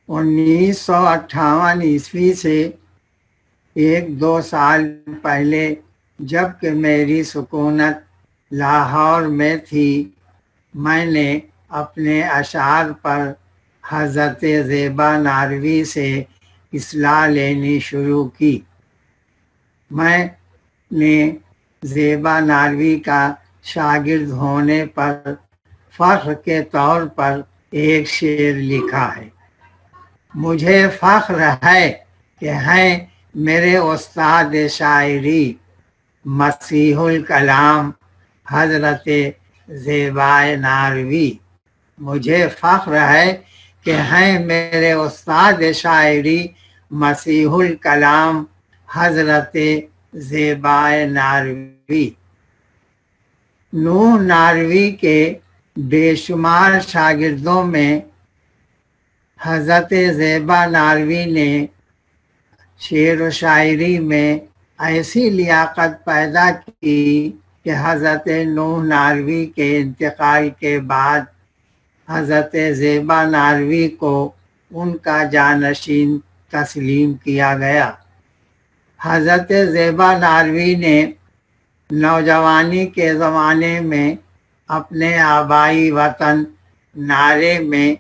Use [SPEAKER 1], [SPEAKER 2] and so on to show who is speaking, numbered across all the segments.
[SPEAKER 1] 1958 سے 1-2 سال پہلے جب کہ میری سکونت لاہور میں تھی، میں نے اپنے اشعار پر حضرت زیبا ناروی سے اصلاح لینی شروع کی۔ میں نے زیبا ناروی کا شاگرد ہونے پر فخر کے طور پر ایک شعر لکھا ہے۔ مجھے فخر ہے کہ ہیں میرے استاد شاعری مسیح الکلام حضرت زیبا ناروی۔ مجھے فخر ہے کہ ہیں میرے استاد شاعری مسیح الکلام حضرت زیبا ناروی۔ نوح ناروی کے بے شمار شاگردوں میں حضرت زیبا ناروی نے شعر و شاعری میں ایسی لیاقت پیدا کی کہ حضرت نوح ناروی کے انتقال کے بعد حضرت زیبا ناروی کو ان کا جانشین تسلیم کیا گیا۔ حضرت زیبا ناروی نے نوجوانی کے زمانے میں اپنے آبائی وطن نعرے میں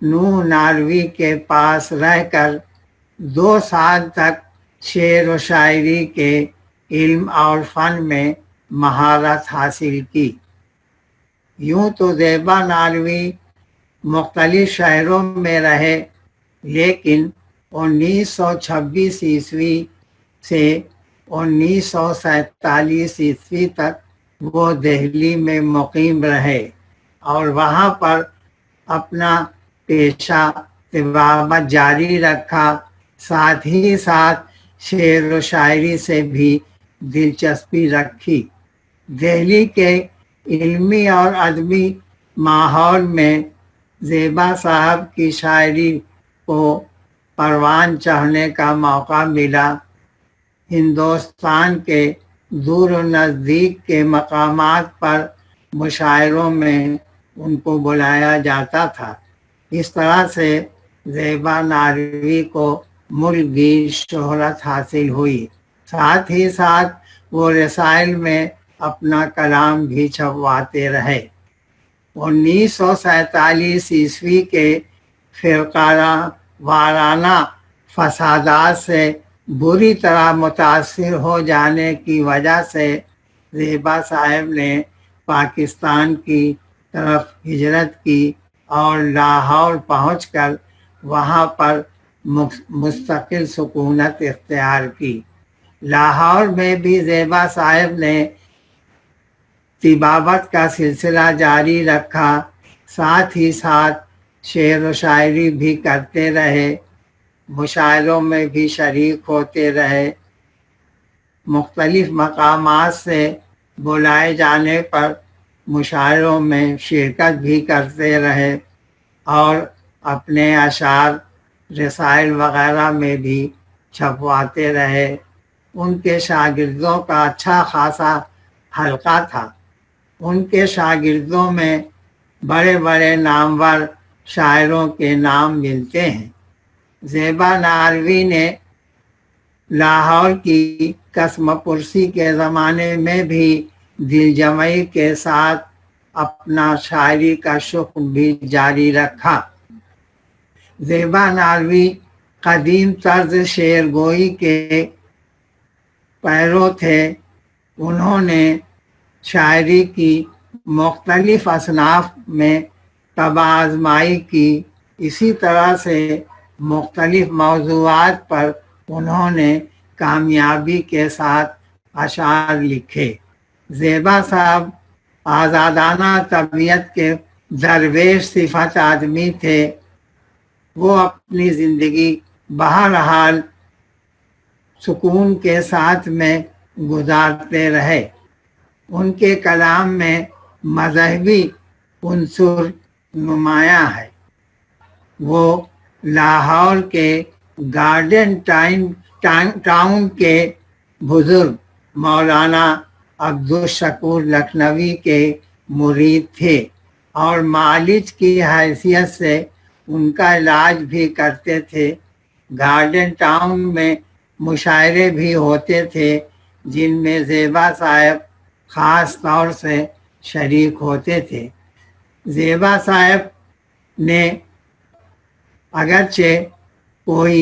[SPEAKER 1] نوح ناروی کے پاس رہ کر 2 سال تک شعر و شاعری کے علم اور فن میں مہارت حاصل کی۔ یوں تو زیبا ناروی مختلف شہروں میں رہے، لیکن 1926 سے 1947 تک وہ دہلی میں مقیم رہے اور وہاں پر اپنا پیشہ طباعت جاری رکھا، ساتھ ہی ساتھ شعر و شاعری سے بھی دلچسپی رکھی۔ دہلی کے علمی اور ادبی ماحول میں زیبا صاحب کی شاعری کو پروان چڑھنے کا موقع ملا۔ ہندوستان کے دور و نزدیک کے مقامات پر مشاعروں میں ان کو بلایا جاتا تھا۔ اس طرح سے زیبا ناروی کو ملک گیر شہرت حاصل ہوئی۔ ساتھ ہی ساتھ وہ رسائل میں اپنا کلام بھی چھپواتے رہے۔ 1947 کے فرقہ وارانہ فسادات سے بری طرح متاثر ہو جانے کی وجہ سے زیبا صاحب نے پاکستان کی طرف ہجرت کی اور لاہور پہنچ کر وہاں پر مستقل سکونت اختیار کی۔ لاہور میں بھی زیبا صاحب نے طباعت کا سلسلہ جاری رکھا، ساتھ ہی ساتھ شعر و شاعری بھی کرتے رہے، مشاعروں میں بھی شریک ہوتے رہے، مختلف مقامات سے بلائے جانے پر مشاعروں میں شرکت بھی کرتے رہے اور اپنے اشعار رسائل وغیرہ میں بھی چھپواتے رہے۔ ان کے شاگردوں کا اچھا خاصا حلقہ تھا۔ ان کے شاگردوں میں بڑے بڑے نامور شاعروں کے نام ملتے ہیں۔ زیبا ناروی نے لاہور کی قسم پرسی کے زمانے میں بھی دل جمعی کے ساتھ اپنا شاعری کا شغل بھی جاری رکھا۔ زیبا ناروی قدیم طرز شعر گوئی کے پیرو تھے۔ انہوں نے شاعری کی مختلف اصناف میں طبع آزمائی کی۔ اسی طرح سے مختلف موضوعات پر انہوں نے کامیابی کے ساتھ اشعار لکھے۔ زیبا صاحب آزادانہ طبیعت کے درویش صفت آدمی تھے۔ وہ اپنی زندگی بہرحال سکون کے ساتھ میں گزارتے رہے۔ ان کے کلام میں مذہبی عنصر نمایاں ہے۔ وہ لاہور کے گارڈن ٹاؤن کے بزرگ مولانا عبدالشکور لکھنوی کے مرید تھے اور معالج کی حیثیت سے ان کا علاج بھی کرتے تھے۔ گارڈن ٹاؤن میں مشاعرے بھی ہوتے تھے جن میں زیبا صاحب خاص طور سے شریک ہوتے تھے۔ زیبا صاحب نے اگرچہ کوئی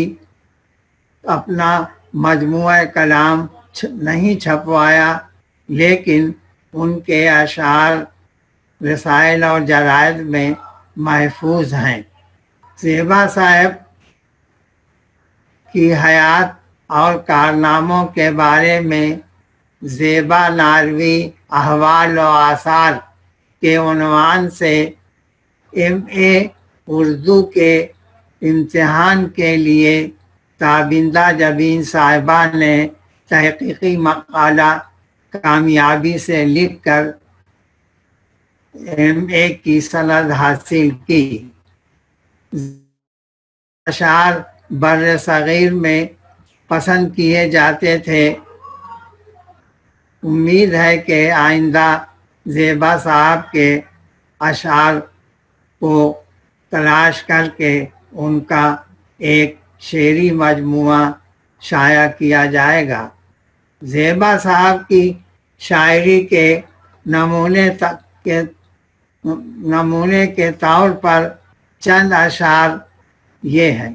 [SPEAKER 1] اپنا مجموعہ کلام نہیں چھپوایا، لیکن ان کے اشعار رسائل اور جرائد میں محفوظ ہیں۔ زیبا صاحب کی حیات اور کارناموں کے بارے میں زیبا ناروی احوال و آثار کے عنوان سے MA اردو کے امتحان کے لیے تابندہ جبین صاحبہ نے تحقیقی مقالہ کامیابی سے لکھ کر MA کی سند حاصل کی۔ اشعار بر صغیر میں پسند کیے جاتے تھے۔ امید ہے کہ آئندہ زیبا صاحب کے اشعار کو تلاش کر کے ان کا ایک شعری مجموعہ شائع کیا جائے گا۔ زیبا صاحب کی شاعری کے نمونے کے طور پر چند اشعار یہ ہیں۔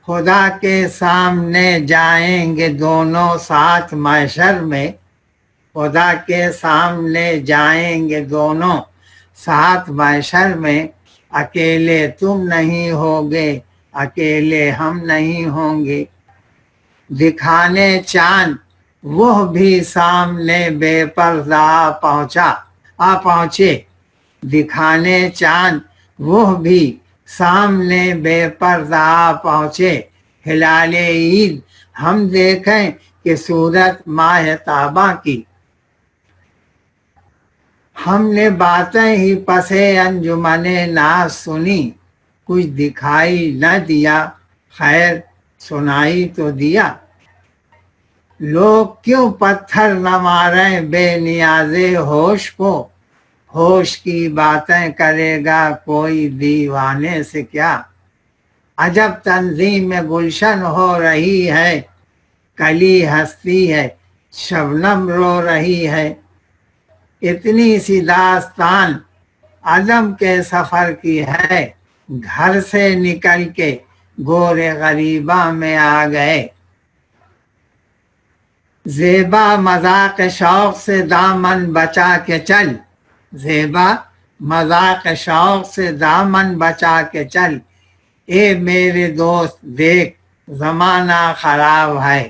[SPEAKER 1] خدا کے سامنے جائیں گے دونوں ساتھ محشر میں، خدا کے سامنے جائیں گے دونوں ساتھ محشر میں، اکیلے تم نہیں ہوگے اکیلے ہم نہیں ہوں گے، دکھانے چاند وہ بھی سامنے بے پردہ پہنچے، دکھانے چاند وہ بھی سامنے بے پردہ پہنچے، ہلال عید ہم دیکھیں کہ صورت ماہ تاباں کی، ہم نے باتیں ہی پسے انجمن ناز سنی، کچھ دکھائی نہ دیا خیر سنائی تو دیا، لوگ کیوں پتھر نہ ماریں بے نیاز ہوش کو، ہوش کی باتیں کرے گا کوئی دیوانے سے کیا، عجب تنظیم میں گلشن ہو رہی ہے، کلی ہستی ہے شبنم رو رہی ہے، اتنی سی داستان عدم کے سفر کی ہے، گھر سے نکل کے گور غریباں میں آ گئے، زیبا مذاق شوق سے دامن بچا کے چل، زیبا مذاق شوق سے دامن بچا کے چل، اے میرے دوست دیکھ زمانہ خراب ہے،